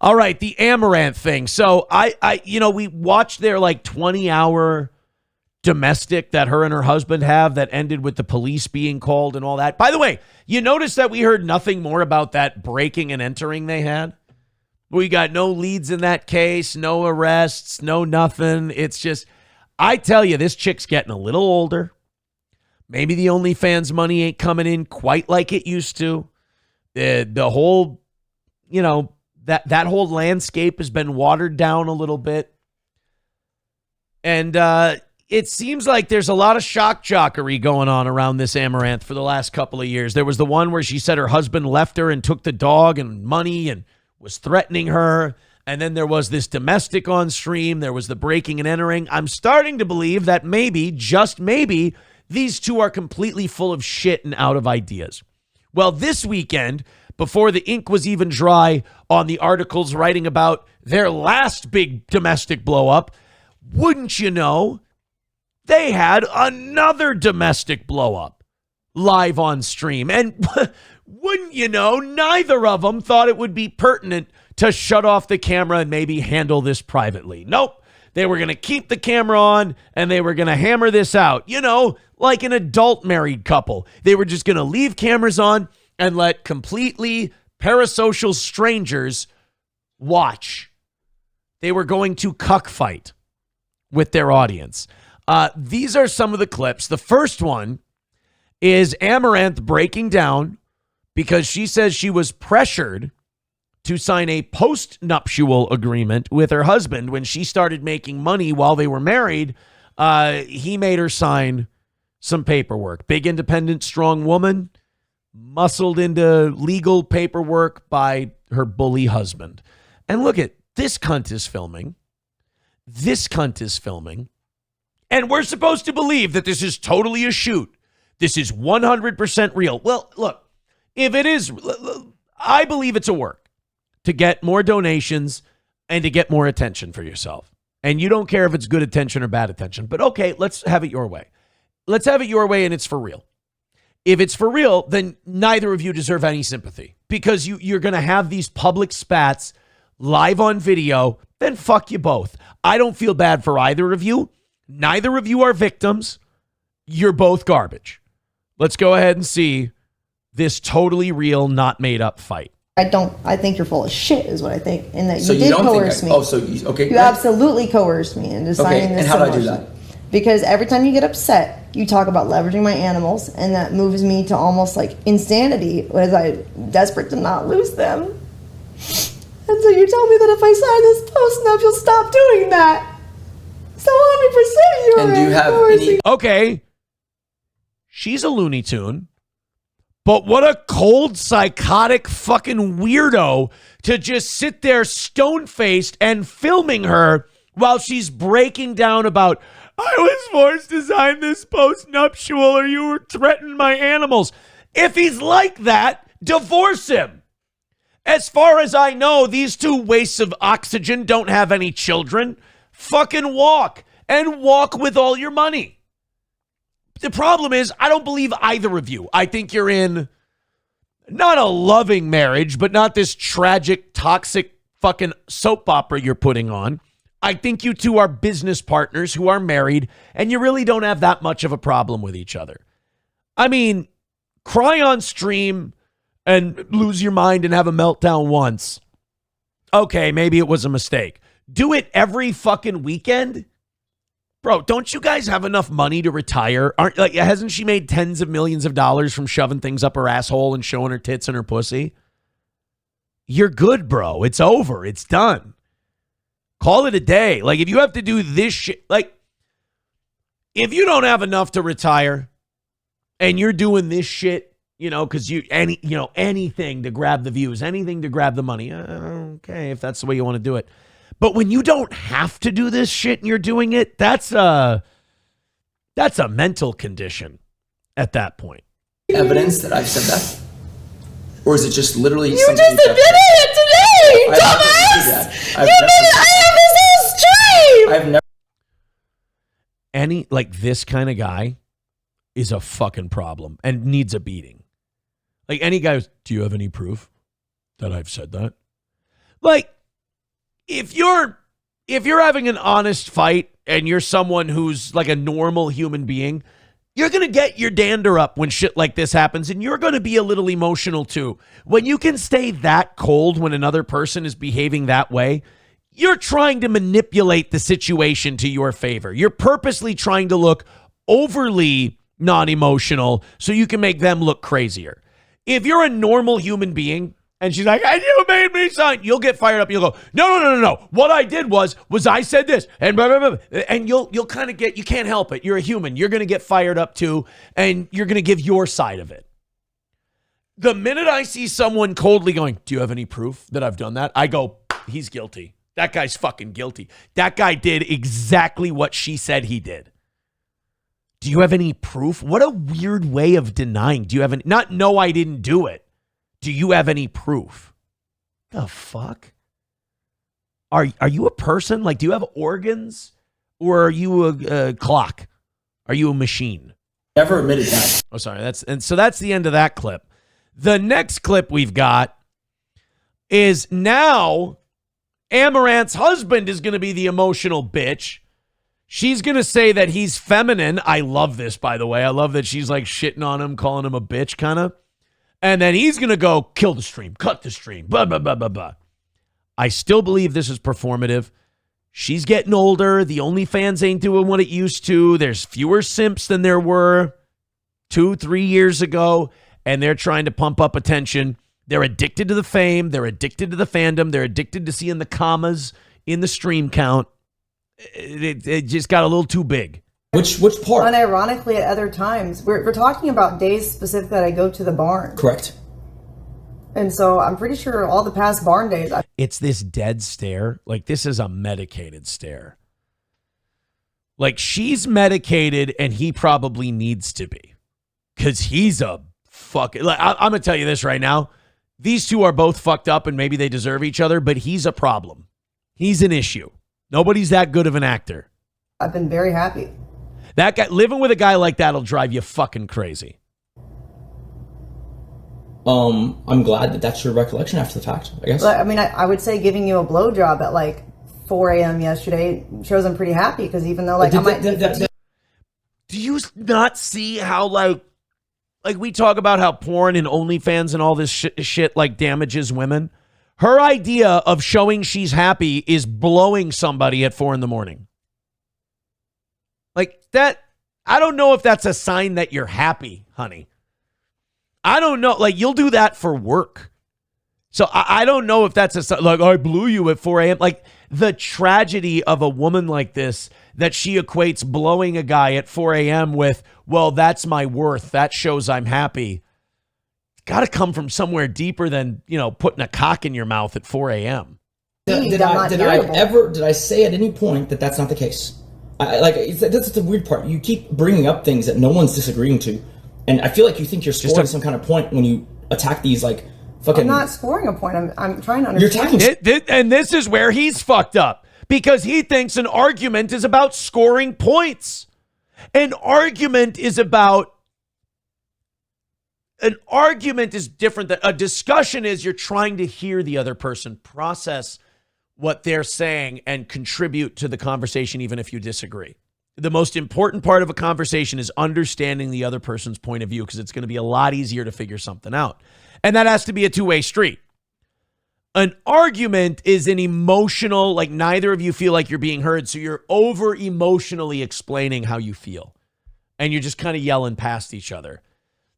All right, the Amouranth thing. So we watched their like 20-hour domestic that her and her husband have that ended with the police being called and all that. By the way, you notice that we heard nothing more about that breaking and entering they had? We got no leads in that case, no arrests, no nothing. It's just, I tell you, this chick's getting a little older. Maybe the OnlyFans money ain't coming in quite like it used to. The whole, that whole landscape has been watered down a little bit. And it seems like there's a lot of shock jockery going on around this Amouranth for the last couple of years. There was the one where she said her husband left her and took the dog and money and was threatening her. And then there was this domestic on stream. There was the breaking and entering. I'm starting to believe that maybe, just maybe, these two are completely full of shit and out of ideas. Well, this weekend, before the ink was even dry on the articles writing about their last big domestic blow up, wouldn't you know, they had another domestic blow up live on stream. And wouldn't you know, neither of them thought it would be pertinent to shut off the camera and maybe handle this privately. Nope. They were going to keep the camera on and they were going to hammer this out. Like an adult married couple. They were just going to leave cameras on and let completely parasocial strangers watch. They were going to cuck fight with their audience. These are some of the clips. The first one is Amouranth breaking down because she says she was pressured to sign a post-nuptial agreement with her husband when she started making money while they were married. He made her sign some paperwork. Big, independent, strong woman, muscled into legal paperwork by her bully husband. And look at this cunt is filming. This cunt is filming. And we're supposed to believe that this is totally a shoot. This is 100% real. Well, look, if it is, I believe it's a work to get more donations and to get more attention for yourself. And you don't care if it's good attention or bad attention. But okay, let's have it your way. Let's have it your way and it's for real. If it's for real, then neither of you deserve any sympathy because you're going to have these public spats live on video. Then fuck you both. I don't feel bad for either of you. Neither of you are victims. You're both garbage. Let's go ahead and see this totally real, not made up fight. I think you're full of shit is what I think. And that So you you did don't coerce think me. okay. You absolutely coerced me into signing this. And how did I do submission. that? Because every time you get upset, you talk about leveraging my animals, and that moves me to almost like insanity as I'm desperate to not lose them. And so you tell me that if I sign this post-nup, you'll stop doing that. So 100% you're And do you have coercing. any... Okay. She's a Looney Tune. But what a cold, psychotic fucking weirdo to just sit there stone-faced and filming her while she's breaking down about, I was forced to sign this post-nuptial or you were threatening my animals. If he's like that, divorce him. As far as I know, these two wastes of oxygen don't have any children. Fucking walk and walk with all your money. The problem is, I don't believe either of you. I think you're in not a loving marriage, but not this tragic, toxic fucking soap opera you're putting on. I think you two are business partners who are married, and you really don't have that much of a problem with each other. I mean, cry on stream and lose your mind and have a meltdown once. Okay, maybe it was a mistake. Do it every fucking weekend? Bro, don't you guys have enough money to retire? Hasn't she made tens of millions of dollars from shoving things up her asshole and showing her tits and her pussy? You're good, bro. It's over. It's done. Call it a day. Like, if you have to do this shit, like, if you don't have enough to retire and you're doing this shit, because anything to grab the views, anything to grab the money. Okay, if that's the way you want to do it. But when you don't have to do this shit and you're doing it, that's a mental condition at that point. Evidence that I've said that? Or is it just literally You something just admitted it today, dumbass! You admitted I have this whole stream! I've never... This kind of guy is a fucking problem and needs a beating. Like, any guy goes, do you have any proof that I've said that? Like, if you're having an honest fight and you're someone who's like a normal human being, you're going to get your dander up when shit like this happens, and you're going to be a little emotional too. When you can stay that cold when another person is behaving that way, you're trying to manipulate the situation to your favor. You're purposely trying to look overly non-emotional so you can make them look crazier. If you're a normal human being and she's like, and you made me sign, you'll get fired up. You'll go, no. What I did was I said this, and blah, blah, blah. And you'll kind of get, you can't help it. You're a human. You're going to get fired up too, and you're going to give your side of it. The minute I see someone coldly going, do you have any proof that I've done that? I go, he's guilty. That guy's fucking guilty. That guy did exactly what she said he did. Do you have any proof? What a weird way of denying. Do you have any, not no, I didn't do it. Do you have any proof? The fuck? Are you a person? Like, do you have organs? Or are you a clock? Are you a machine? Never admitted that. Oh, sorry. So that's the end of that clip. The next clip we've got is now Amouranth's husband is going to be the emotional bitch. She's going to say that he's feminine. I love this, by the way. I love that she's like shitting on him, calling him a bitch, kind of. And then he's going to go, kill the stream, cut the stream, blah, blah, blah, blah, blah. I still believe this is performative. She's getting older. The OnlyFans ain't doing what it used to. There's fewer simps than there were 2-3 years ago, and they're trying to pump up attention. They're addicted to the fame. They're addicted to the fandom. They're addicted to seeing the commas in the stream count. It just got a little too big. Which part? Unironically, at other times, we're talking about days specific that I go to the barn. Correct. And so I'm pretty sure all the past barn days. It's this dead stare. Like, this is a medicated stare. Like, she's medicated and he probably needs to be. Because he's a fucking... Like, I'm going to tell you this right now. These two are both fucked up and maybe they deserve each other, but he's a problem. He's an issue. Nobody's that good of an actor. I've been very happy. That guy, living with a guy like that'll drive you fucking crazy. I'm glad that that's your recollection after the fact, I guess. But, I mean, I would say giving you a blowjob at like 4 a.m. yesterday shows I'm pretty happy, because even though like Do you not see how like we talk about how porn and OnlyFans and all this shit like damages women? Her idea of showing she's happy is blowing somebody at 4 a.m. Like that, I don't know if that's a sign that you're happy, honey. I don't know. Like, you'll do that for work. So I don't know if that's a sign, like, I blew you at 4 a.m. Like, the tragedy of a woman like this, that she equates blowing a guy at 4 a.m. with, well, that's my worth. That shows I'm happy. It's got to come from somewhere deeper than, putting a cock in your mouth at 4 a.m. Did I say at any point that that's not the case? That's the weird part. You keep bringing up things that no one's disagreeing to, and I feel like you think you're scoring some kind of point when you attack these like fucking. I'm not scoring a point. I'm trying to understand. You're attacking, and this is where he's fucked up, because he thinks an argument is about scoring points. An argument is different than a discussion. Is you're trying to hear the other person, process what they're saying, and contribute to the conversation even if you disagree. The most important part of a conversation is understanding the other person's point of view, because it's going to be a lot easier to figure something out. And that has to be a two-way street. An argument is an emotional, like neither of you feel like you're being heard, so you're over-emotionally explaining how you feel. And you're just kind of yelling past each other.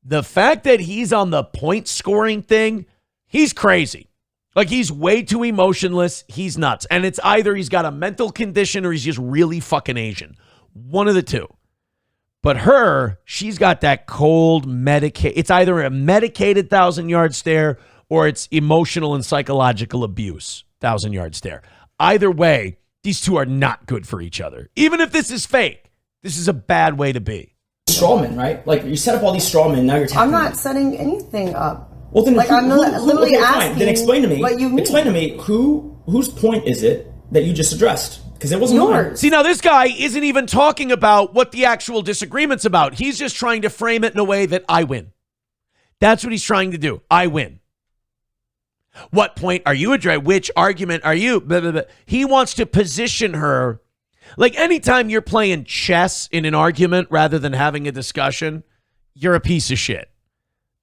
The fact that he's on the point scoring thing, he's crazy. Like, he's way too emotionless. He's nuts. And it's either he's got a mental condition or he's just really fucking Asian. One of the two. But she's got that cold it's either a medicated 1,000-yard stare or it's emotional and psychological abuse 1,000-yard stare. Either way, these two are not good for each other. Even if this is fake, this is a bad way to be. Strawman, right? Like, you set up all these strawmen, now you're attacking I'm not them. setting anything up. Well, then, I'm literally asking. Fine. Then explain to me. What you mean? Explain to me whose point is it that you just addressed? Because it wasn't yours. See, now this guy isn't even talking about what the actual disagreement's about. He's just trying to frame it in a way that I win. That's what he's trying to do. I win. What point are you addressing? Which argument are you? Blah, blah, blah. He wants to position her. Like anytime you're playing chess in an argument rather than having a discussion, you're a piece of shit.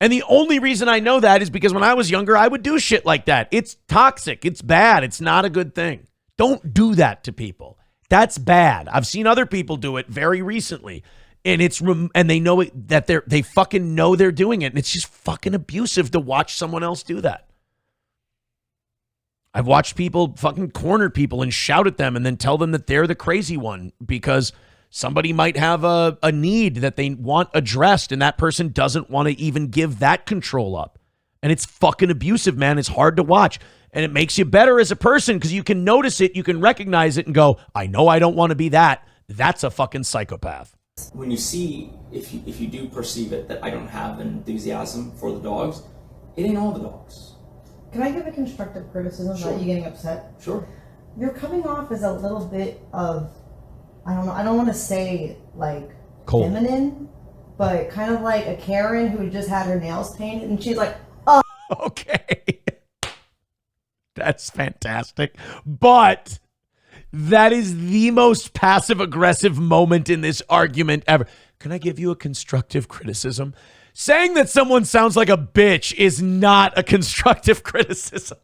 And the only reason I know that is because when I was younger, I would do shit like that. It's toxic. It's bad. It's not a good thing. Don't do that to people. That's bad. I've seen other people do it very recently. And and they know it, that they fucking know they're doing it. And it's just fucking abusive to watch someone else do that. I've watched people fucking corner people and shout at them and then tell them that they're the crazy one because somebody might have a need that they want addressed and that person doesn't want to even give that control up. And it's fucking abusive, man. It's hard to watch. And it makes you better as a person because you can notice it, you can recognize it and go, I know I don't want to be that. That's a fucking psychopath. When you see, if you do perceive it, that I don't have an enthusiasm for the dogs, it ain't all the dogs. Can I give a constructive criticism about you getting upset? Sure. You're coming off as a little bit of, I don't know, I don't want to say like cold, feminine, but kind of like a Karen who just had her nails painted and she's like, oh. Okay. That's fantastic. But that is the most passive-aggressive moment in this argument ever. Can I give you a constructive criticism? Saying that someone sounds like a bitch is not a constructive criticism.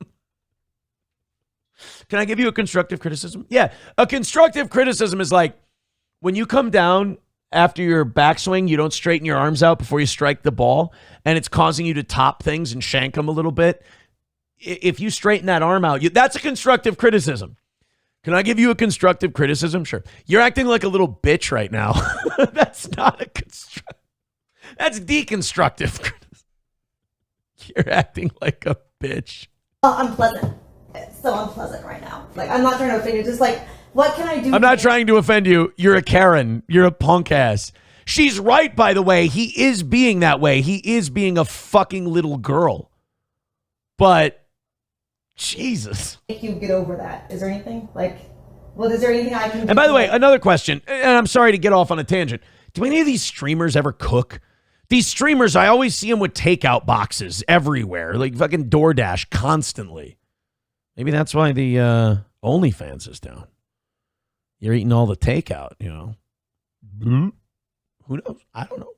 Can I give you a constructive criticism? Yeah. A constructive criticism is like when you come down after your backswing, you don't straighten your arms out before you strike the ball, and it's causing you to top things and shank them a little bit. If you straighten that arm out, that's a constructive criticism. Can I give you a constructive criticism? Sure. You're acting like a little bitch right now. That's not a constructive. That's deconstructive. You're acting like a bitch. Oh, unpleasant. It's so unpleasant right now. Like, I'm not trying to offend you. Just like, what can I do? I'm not trying to offend you. You're a Karen. You're a punk ass. She's right, by the way. He is being that way. He is being a fucking little girl. But, Jesus. Make you get over that. Is there anything? Like, well, is there anything I can do? And by the way, another question, and I'm sorry to get off on a tangent. Do any of these streamers ever cook? These streamers, I always see them with takeout boxes everywhere, like fucking DoorDash constantly. Maybe that's why the OnlyFans is down. You're eating all the takeout, you know. Who knows? I don't know.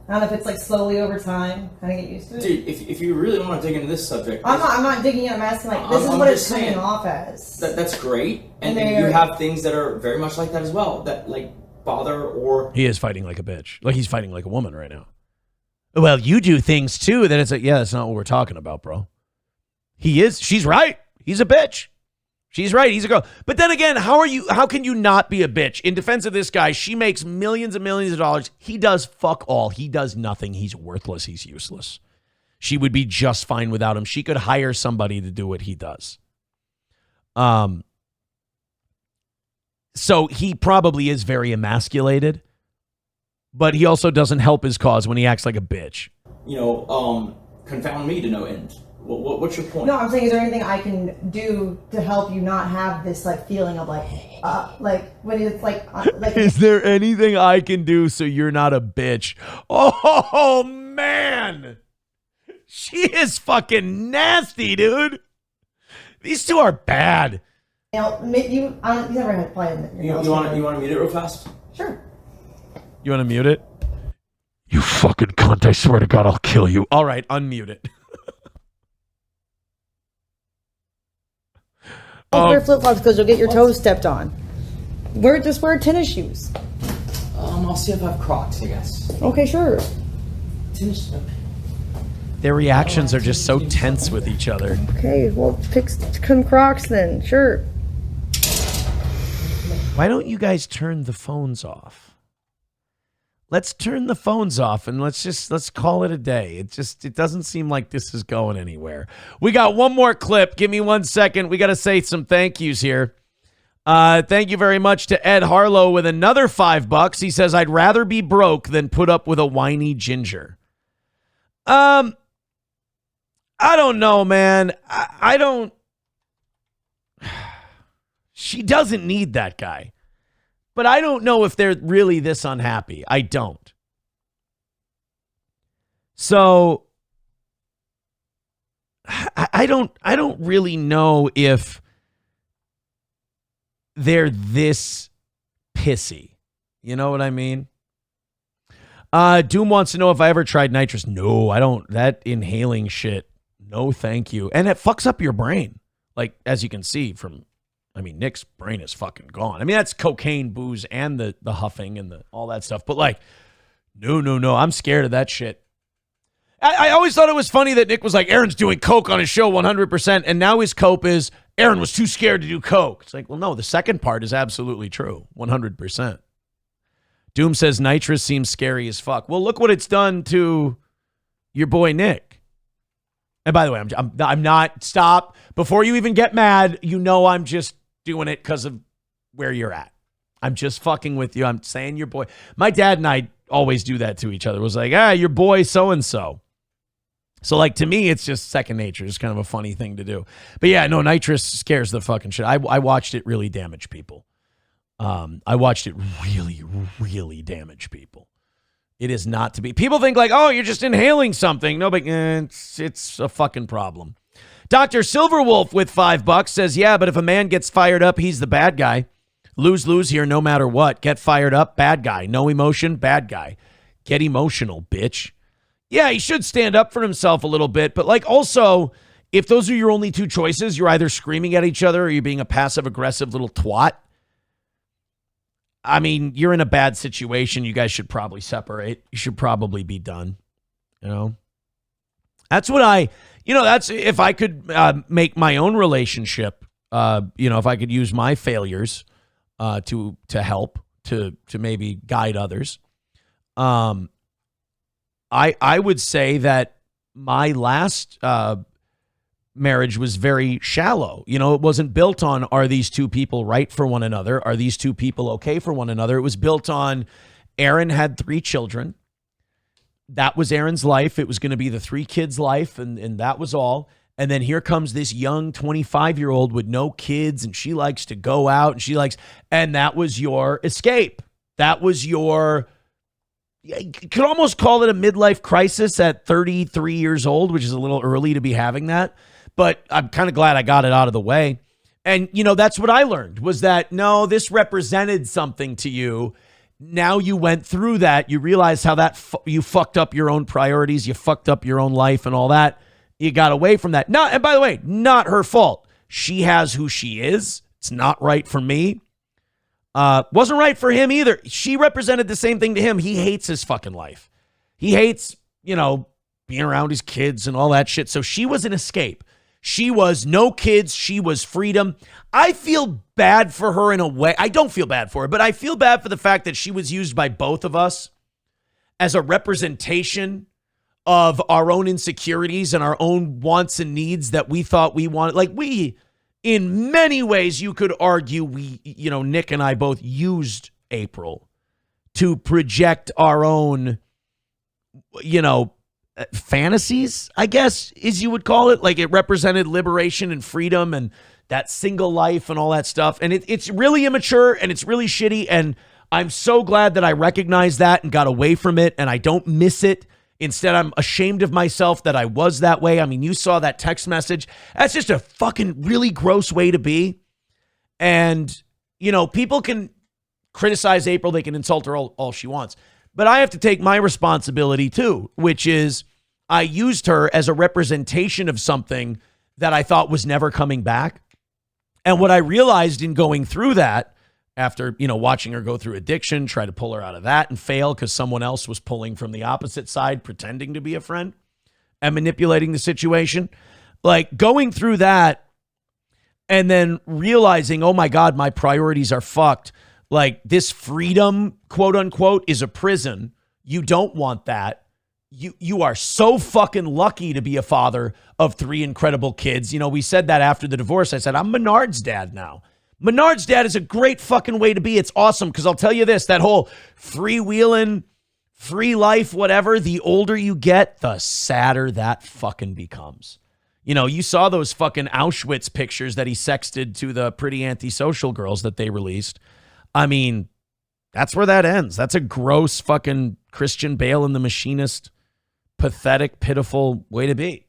I don't know if it's like slowly over time. Kind of get used to it. Dude, if you really want to dig into this subject, I'm not digging in. I'm asking like this is what it's coming off as. That's great, and you have things that are very much like that as well. That like bother or he is fighting like a bitch, like he's fighting like a woman right now. Well, you do things too that it's like, yeah, that's not what we're talking about, bro. He is. She's right. He's a bitch. She's right. He's a girl. But then again, how can you not be a bitch? In defense of this guy, she makes millions and millions of dollars. He does fuck all. He does nothing. He's worthless. He's useless. She would be just fine without him. She could hire somebody to do what he does. So he probably is very emasculated, but he also doesn't help his cause when he acts like a bitch. Confound me to no end. What's your point? No, I'm saying, is there anything I can do to help you not have this like feeling of like when it's like is there anything I can do so you're not a bitch? Oh man, she is fucking nasty, dude. These two are bad. You never had played. You want to mute it real fast? Sure. You want to mute it? You fucking cunt! I swear to God, I'll kill you. All right, unmute it. Wear flip-flops because you'll get your toes stepped on. Just wear tennis shoes. I'll see if I have Crocs, I guess. Okay, sure. Tennis. Their reactions are just so tense with each other. Okay, well, pick some Crocs then. Sure. Why don't you guys turn the phones off? Let's turn the phones off and let's call it a day. It doesn't seem like this is going anywhere. We got one more clip. Give me 1 second. We got to say some thank yous here. Thank you very much to Ed Harlow with another $5. He says, I'd rather be broke than put up with a whiny ginger. I don't know, man. I don't. She doesn't need that guy. But I don't know if they're really this unhappy. I don't. So, I don't really know if they're this pissy. You know what I mean? Doom wants to know if I ever tried nitrous. No, I don't. That inhaling shit. No, thank you. And it fucks up your brain. Like, as you can see from, Nick's brain is fucking gone. That's cocaine, booze, and the huffing and all that stuff. But like, no. I'm scared of that shit. I always thought it was funny that Nick was like, Aaron's doing coke on his show 100%. And now his cope is Aaron was too scared to do coke. It's like, well, no, the second part is absolutely true. 100%. Doom says nitrous seems scary as fuck. Well, look what it's done to your boy Nick. And by the way, I'm not, stop. Before you even get mad, I'm just doing it because of where you're at. I'm just fucking with you. I'm saying your boy. My dad and I always do that to each other. It was like, your boy so-and-so. So like to me, it's just second nature. It's kind of a funny thing to do. But yeah, no, nitrous scares the fucking shit. I watched it really damage people. I watched it really, really damage people. It is not to be. People think like, oh, you're just inhaling something. No, but it's a fucking problem. Dr. Silverwolf with $5 says, yeah, but if a man gets fired up, he's the bad guy. Lose here no matter what. Get fired up, bad guy. No emotion, bad guy. Get emotional, bitch. Yeah, he should stand up for himself a little bit. But like also, if those are your only two choices, you're either screaming at each other or you're being a passive-aggressive little twat. You're in a bad situation. You guys should probably separate. You should probably be done. That's what that's if I could make my own relationship, if I could use my failures to help, to maybe guide others. I would say that my last marriage was very shallow. It wasn't built on, are these two people right for one another? Are these two people okay for one another? It was built on, Aaron had 3 children. That was Aaron's life. It was going to be the 3 kids' life, and that was all. And then here comes this young 25-year-old with no kids, and she likes to go out, and that was your escape. That was your, you could almost call it a midlife crisis at 33 years old, which is a little early to be having that. But I'm kind of glad I got it out of the way. And, that's what I learned was that, no, this represented something to you. Now you went through that. You realized how that you fucked up your own priorities. You fucked up your own life and all that. You got away from that. And by the way, not her fault. She has who she is. It's not right for me. Wasn't right for him either. She represented the same thing to him. He hates his fucking life. He hates, being around his kids and all that shit. So she was an escape. She was no kids. She was freedom. I feel bad for her in a way. I don't feel bad for her, but I feel bad for the fact that she was used by both of us as a representation of our own insecurities and our own wants and needs that we thought we wanted. Like in many ways, you could argue Nick and I both used April to project our own, fantasies, I guess, as you would call it. Like it represented liberation and freedom and that single life and all that stuff. And it's really immature and it's really shitty. And I'm so glad that I recognized that and got away from it. And I don't miss it. Instead, I'm ashamed of myself that I was that way. You saw that text message. That's just a fucking really gross way to be. And, people can criticize April. They can insult her all she wants. But I have to take my responsibility too, which is I used her as a representation of something that I thought was never coming back. And what I realized in going through that, after, watching her go through addiction, try to pull her out of that and fail because someone else was pulling from the opposite side, pretending to be a friend and manipulating the situation, like going through that and then realizing, oh my God, my priorities are fucked. Like this freedom, quote unquote, is a prison. You don't want that. You are so fucking lucky to be a father of 3 incredible kids. We said that after the divorce. I said, I'm Menard's dad now. Menard's dad is a great fucking way to be. It's awesome because I'll tell you this, that whole freewheeling, free life, whatever, the older you get, the sadder that fucking becomes. You saw those fucking Auschwitz pictures that he sexted to the pretty antisocial girls that they released. That's where that ends. That's a gross fucking Christian Bale and the Machinist, pathetic, pitiful way to be.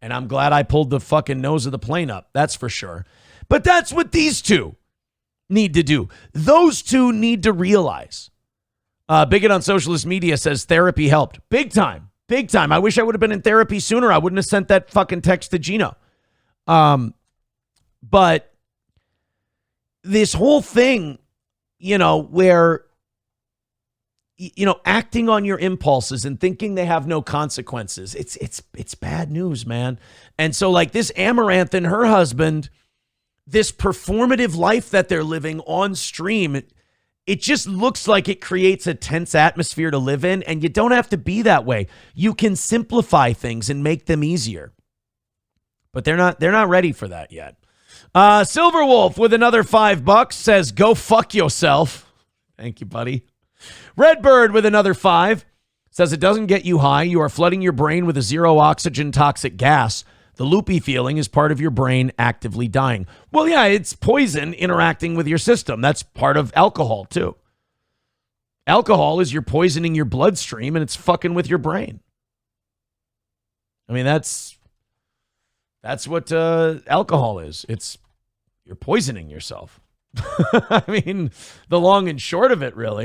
And I'm glad I pulled the fucking nose of the plane up. That's for sure. But that's what these two need to do. Those two need to realize. Bigot on socialist media says therapy helped. Big time. Big time. I wish I would have been in therapy sooner. I wouldn't have sent that fucking text to Gino. But this whole thing, where, acting on your impulses and thinking they have no consequences, it's bad news, man. And so like this Amouranth and her husband, this performative life that they're living on stream, it just looks like it creates a tense atmosphere to live in, and you don't have to be that way. You can simplify things and make them easier. But they're not ready for that yet. Silver Wolf with another $5 says, go fuck yourself. Thank you, buddy. Redbird with another 5 says, it doesn't get you high. You are flooding your brain with a zero oxygen toxic gas. The loopy feeling is part of your brain actively dying. Well, yeah, it's poison interacting with your system. That's part of alcohol, too. Alcohol is you're poisoning your bloodstream, and it's fucking with your brain. I mean, that's what alcohol is. You're poisoning yourself. I mean, the long and short of it, really.